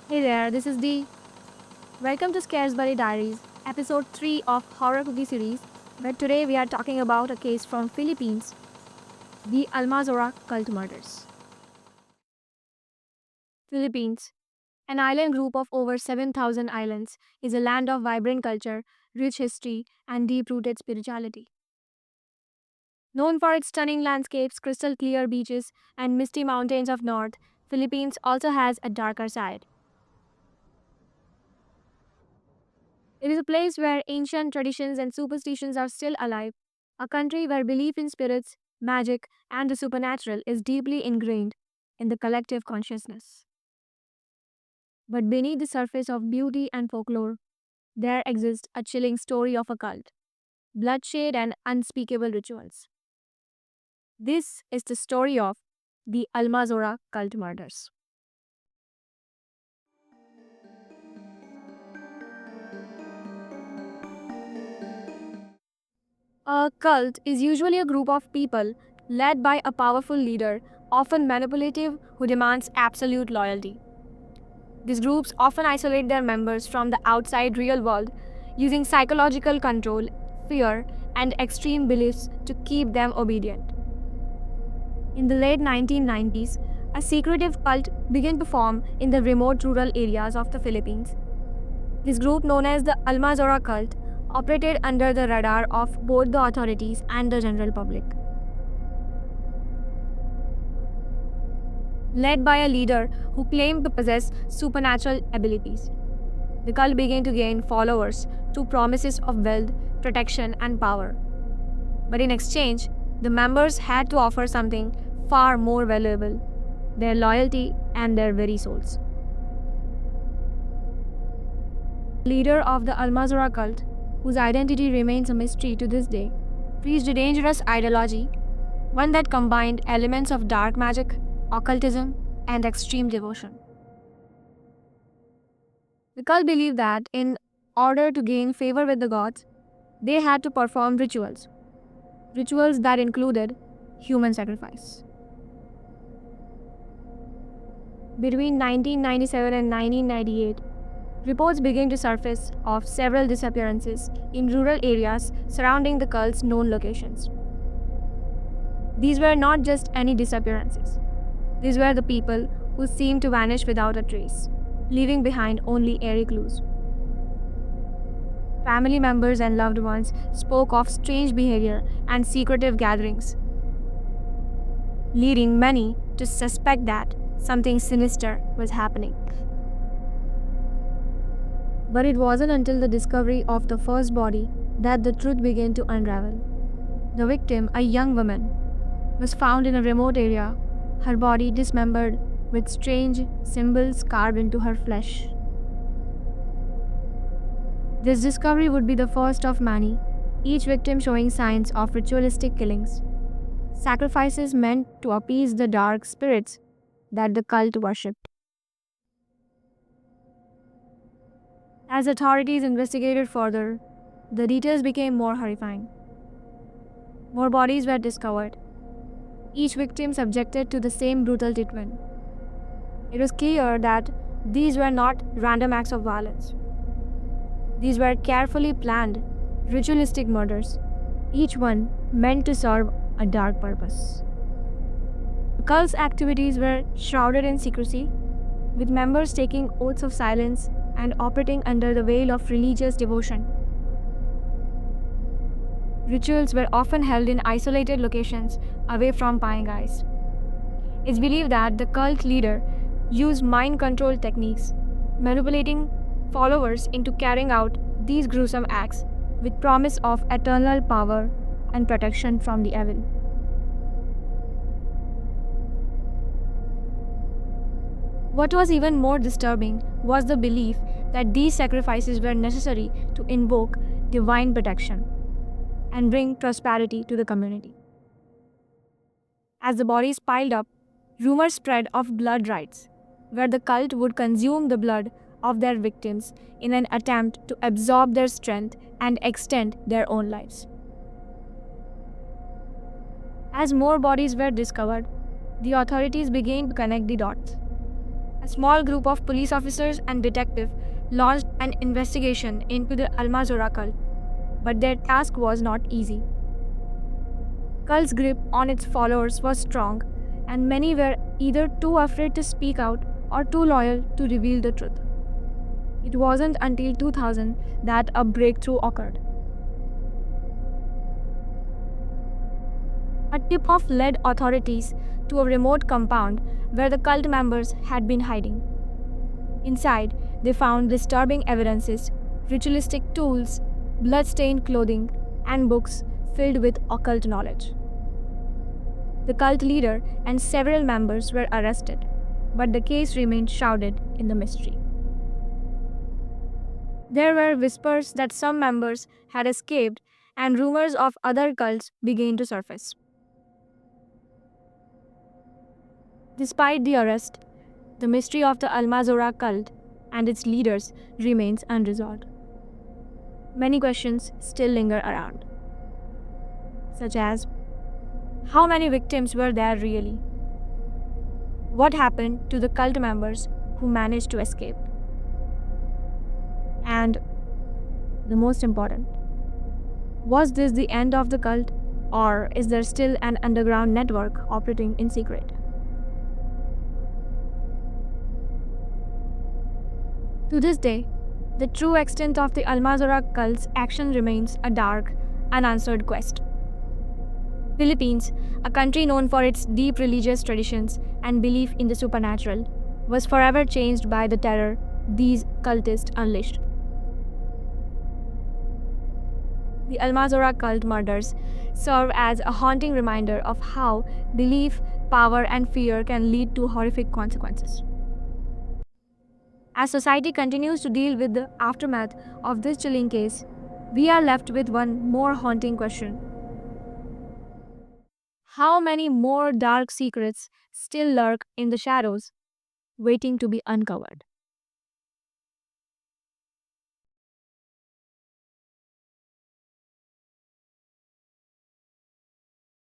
Hey there, this is Dee. Welcome to Scaresbury Diaries, episode 3 of Horror Cookie series, where today we are talking about a case from Philippines, the Almazora cult murders. Philippines, an island group of over 7,000 islands, is a land of vibrant culture, rich history, and deep-rooted spirituality. Known for its stunning landscapes, crystal clear beaches, and misty mountains of north, Philippines also has a darker side. It is a place where ancient traditions and superstitions are still alive, a country where belief in spirits, magic, and the supernatural is deeply ingrained in the collective consciousness. But beneath the surface of beauty and folklore, there exists a chilling story of a cult, bloodshed, and unspeakable rituals. This is the story of the Almazora cult murders. A cult is usually a group of people led by a powerful leader, often manipulative, who demands absolute loyalty. These groups often isolate their members from the outside real world, using psychological control, fear, and extreme beliefs to keep them obedient. In the late 1990s, a secretive cult began to form in the remote rural areas of the Philippines. This group, known as the Almazora cult, operated under the radar of both the authorities and the general public. Led by a leader who claimed to possess supernatural abilities, the cult began to gain followers through promises of wealth, protection, and power. But in exchange, the members had to offer something far more valuable: their loyalty and their very souls. The leader of the Almazora cult, whose identity remains a mystery to this day, preached a dangerous ideology, one that combined elements of dark magic, occultism, and extreme devotion. The cult believed that in order to gain favor with the gods, they had to perform rituals that included human sacrifice. Between 1997 and 1998, reports began to surface of several disappearances in rural areas surrounding the cult's known locations. These were not just any disappearances. These were the people who seemed to vanish without a trace, leaving behind only eerie clues. Family members and loved ones spoke of strange behavior and secretive gatherings, leading many to suspect that something sinister was happening. But it wasn't until the discovery of the first body that the truth began to unravel. The victim, a young woman, was found in a remote area, her body dismembered with strange symbols carved into her flesh. This discovery would be the first of many, each victim showing signs of ritualistic killings, sacrifices meant to appease the dark spirits that the cult worshipped. As authorities investigated further, the details became more horrifying. More bodies were discovered, each victim subjected to the same brutal treatment. It was clear that these were not random acts of violence. These were carefully planned, ritualistic murders, each one meant to serve a dark purpose. The cult's activities were shrouded in secrecy, with members taking oaths of silence and operating under the veil of religious devotion. Rituals were often held in isolated locations away from prying eyes. It's believed that the cult leader used mind control techniques, manipulating followers into carrying out these gruesome acts with promise of eternal power and protection from the evil. What was even more disturbing was the belief that these sacrifices were necessary to invoke divine protection and bring prosperity to the community. As the bodies piled up, rumors spread of blood rites, where the cult would consume the blood of their victims in an attempt to absorb their strength and extend their own lives. As more bodies were discovered, the authorities began to connect the dots. A small group of police officers and detectives launched an investigation into the Almazora cult, but their task was not easy. Cult's grip on its followers was strong, and many were either too afraid to speak out or too loyal to reveal the truth. It wasn't until 2000 that a breakthrough occurred. A tip-off led authorities to a remote compound where the cult members had been hiding. Inside, they found disturbing evidences, ritualistic tools, blood-stained clothing, and books filled with occult knowledge. The cult leader and several members were arrested, but the case remained shrouded in the mystery. There were whispers that some members had escaped, and rumors of other cults began to surface. Despite the arrest, the mystery of the Almazora cult and its leaders remains unresolved. Many questions still linger around, such as how many victims were there really? What happened to the cult members who managed to escape? And the most important, was this the end of the cult, or is there still an underground network operating in secret? To this day, the true extent of the Almazora cult's action remains a dark, unanswered quest. Philippines, a country known for its deep religious traditions and belief in the supernatural, was forever changed by the terror these cultists unleashed. The Almazora cult murders serve as a haunting reminder of how belief, power, and fear can lead to horrific consequences. As society continues to deal with the aftermath of this chilling case, we are left with one more haunting question. How many more dark secrets still lurk in the shadows, waiting to be uncovered?